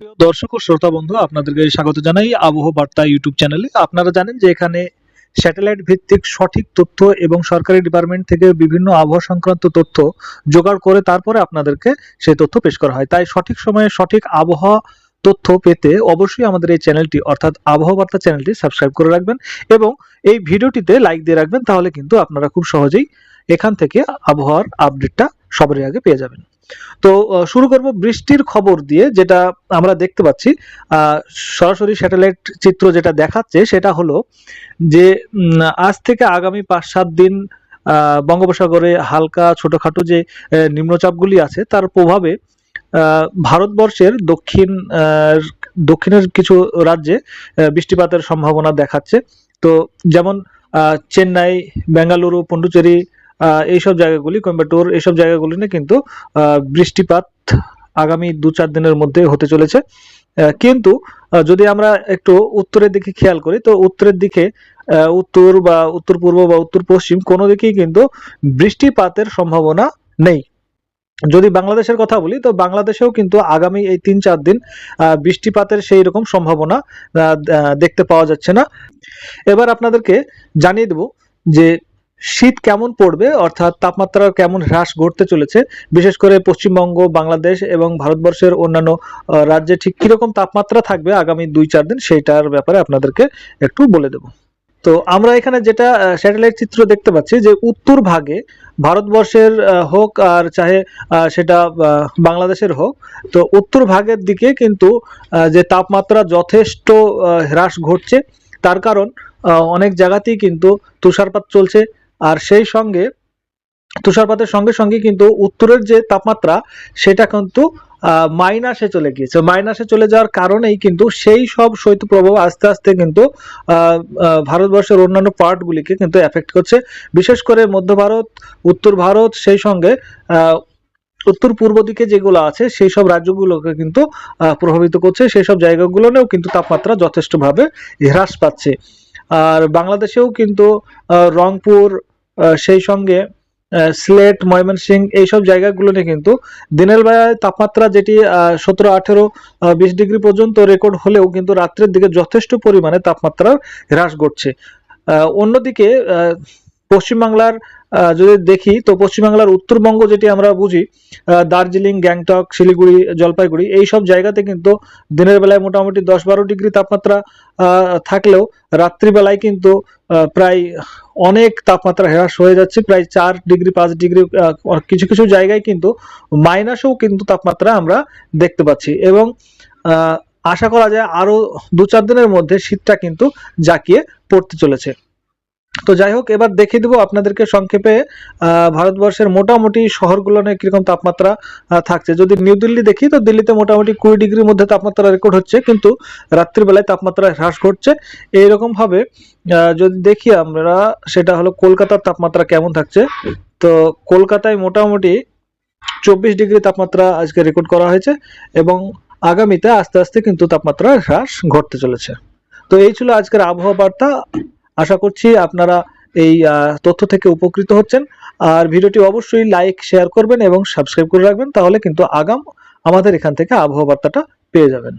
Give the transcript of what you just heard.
প্রিয় দর্শক ও শ্রোতা বন্ধু, আপনাদেরকে স্বাগত জানাই আবহাওয়া বার্তা ইউটিউব চ্যানেলে। আপনারা জানেন যে এখানে স্যাটেলাইট ভিত্তিক সঠিক তথ্য এবং সরকারি ডিপার্টমেন্ট থেকে বিভিন্ন আবহাওয়া সংক্রান্ত তথ্য জোগাড় করে তারপরে আপনাদেরকে সেই তথ্য পেশ করা হয়। তাই সঠিক সময়ে সঠিক আবহাওয়া তথ্য পেতে অবশ্যই আমাদের এই চ্যানেলটি অর্থাৎ আবহাওয়া বার্তা চ্যানেলটি সাবস্ক্রাইব করে রাখবেন এবং এই ভিডিওটিতে লাইক দিয়ে রাখবেন। তাহলে কিন্তু আপনারা খুব সহজেই এখান থেকে আবহাওয়ার আপডেটটা সবার আগে পেয়ে যাবেন। তো শুরু করব বৃষ্টির খবর দিয়ে। যেটা আমরা দেখতে পাচ্ছি সরাসরি স্যাটেলাইট চিত্র যেটা দেখাচ্ছে সেটা হলো যে আজ থেকে আগামী ৫-৭ দিন বঙ্গোপসাগরে হালকা ছোটখাটো যে নিম্নচাপগুলি আছে তার প্রভাবে ভারতবর্ষের দক্ষিণের কিছু রাজ্যে বৃষ্টিপাতের সম্ভাবনা দেখাচ্ছে। তো যেমন চেন্নাই, বেঙ্গালুরু, পন্ডিচেরি, এইসব জায়গাগুলি, কোয়েম্বাটোর, এইসব জায়গাগুলিতে কিন্তু বৃষ্টিপাত আগামী ২-৪ দিনের মধ্যে হতে চলেছে। কিন্তু যদি আমরা একটু উত্তরের দিকে খেয়াল করি, তো উত্তরের দিকে উত্তর বা উত্তর পূর্ব বা উত্তর পশ্চিম কোনো দিকেই কিন্তু বৃষ্টিপাতের সম্ভাবনা নেই। যদি বাংলাদেশের কথা বলি, তো বাংলাদেশেও কিন্তু আগামী এই ৩-৪ দিন বৃষ্টিপাতের সেই রকম সম্ভাবনা দেখতে পাওয়া যাচ্ছে না। এবার আপনাদেরকে জানিয়ে দেব যে শীত কেমন পড়বে, অর্থাৎ তাপমাত্রা কেমন হ্রাস ঘটতে চলেছে, বিশেষ করে পশ্চিমবঙ্গ, বাংলাদেশ এবং ভারতবর্ষের অন্যান্য রাজ্যে ঠিক কিরকম তাপমাত্রা থাকবে আগামী ২-৪ দিন, সেইটার ব্যাপারে আপনাদেরকে একটু বলে দেব। তো আমরা এখানে যেটা স্যাটেলাইট চিত্র দেখতে পাচ্ছি যে উত্তর ভাগে ভারতবর্ষের হোক আর চাহে সেটা বাংলাদেশের হোক, তো উত্তর ভাগের দিকে কিন্তু যে তাপমাত্রা যথেষ্ট হ্রাস ঘটছে। তার কারণ অনেক জায়গাতেই কিন্তু তুষারপাত চলছে, আর সেই সঙ্গে তুষারপাতের সঙ্গে সঙ্গে কিন্তু উত্তরের যে তাপমাত্রা সেটা কিন্তু মাইনাসে চলে গিয়েছে। মাইনাসে চলে যাওয়ার কারণেই কিন্তু সেই সব শৈত্যপ্রবাহ আস্তে আস্তে কিন্তু ভারতবর্ষের অন্যান্য পার্টগুলিকে কিন্তু এফেক্ট করছে, বিশেষ করে মধ্য ভারত, উত্তর ভারত, সেই সঙ্গে উত্তর পূর্ব দিকে যেগুলো আছে সেই সব রাজ্যগুলোকে কিন্তু প্রভাবিত করছে। সেই সব জায়গাগুলোতেও কিন্তু তাপমাত্রা যথেষ্টভাবে হ্রাস পাচ্ছে। আর বাংলাদেশেও কিন্তু রংপুর, সেই সঙ্গে সিলেট, ময়মনসিংহ, এইসব জায়গাগুলোতে কিন্তু দিনের বেলায় তাপমাত্রা যেটি ১৭, ১৮, ২০ ডিগ্রি পর্যন্ত রেকর্ড হলেও কিন্তু রাত্রের দিকে যথেষ্ট পরিমাণে তাপমাত্রার হ্রাস ঘটছে। অন্যদিকে পশ্চিমবাংলার যদি দেখি, তো পশ্চিমবাংলার উত্তরবঙ্গ যেটি আমরা বুঝি, দার্জিলিং, গ্যাংটক, শিলিগুড়ি, জলপাইগুড়ি, এই সব জায়গাতে কিন্তু দিনের বেলায় মোটামুটি ১০-১২ ডিগ্রি তাপমাত্রা থাকলেও রাত্রিবেলায় কিন্তু প্রায় অনেক তাপমাত্রা হ্রাস হয়ে যাচ্ছে, প্রায় ৪ ডিগ্রি ৫ ডিগ্রি, কিছু কিছু জায়গায় কিন্তু মাইনাসেও কিন্তু তাপমাত্রা আমরা দেখতে পাচ্ছি। এবং আশা করা যায় আরো ২-৪ দিনের মধ্যে শীতটা কিন্তু জাঁকিয়ে পড়তে চলেছে। তো যাই হোক, এবার দেখিয়ে দেবো আপনাদেরকে সংক্ষেপে ভারতবর্ষের মোটামুটি শহরগুলোতে কিরকম তাপমাত্রা থাকছে। যদি নিউ দিল্লি দেখি, তো দিল্লিতে মোটামুটি ২০ ডিগ্রির মধ্যে তাপমাত্রা রেকর্ড হচ্ছে, কিন্তু রাত্রিবেলায় তাপমাত্রা হ্রাস ঘটছে। এইরকম ভাবে যদি দেখি আমরা, সেটা হলো কলকাতার তাপমাত্রা কেমন থাকছে। তো কলকাতায় মোটামুটি ২৪ ডিগ্রি তাপমাত্রা আজকে রেকর্ড করা হয়েছে এবং আগামীতে আস্তে আস্তে কিন্তু তাপমাত্রা হ্রাস ঘটতে চলেছে। তো এই ছিল আজকের আবহাওয়া বার্তা। আশা করছি আপনারা এই তথ্য থেকে উপকৃত হচ্ছেন। আর ভিডিওটি অবশ্যই লাইক, শেয়ার করবেন এবং সাবস্ক্রাইব করে রাখবেন, তাহলে কিন্তু আমাদের এখান থেকে আবহাওয়া বার্তাটা পেয়ে যাবেন।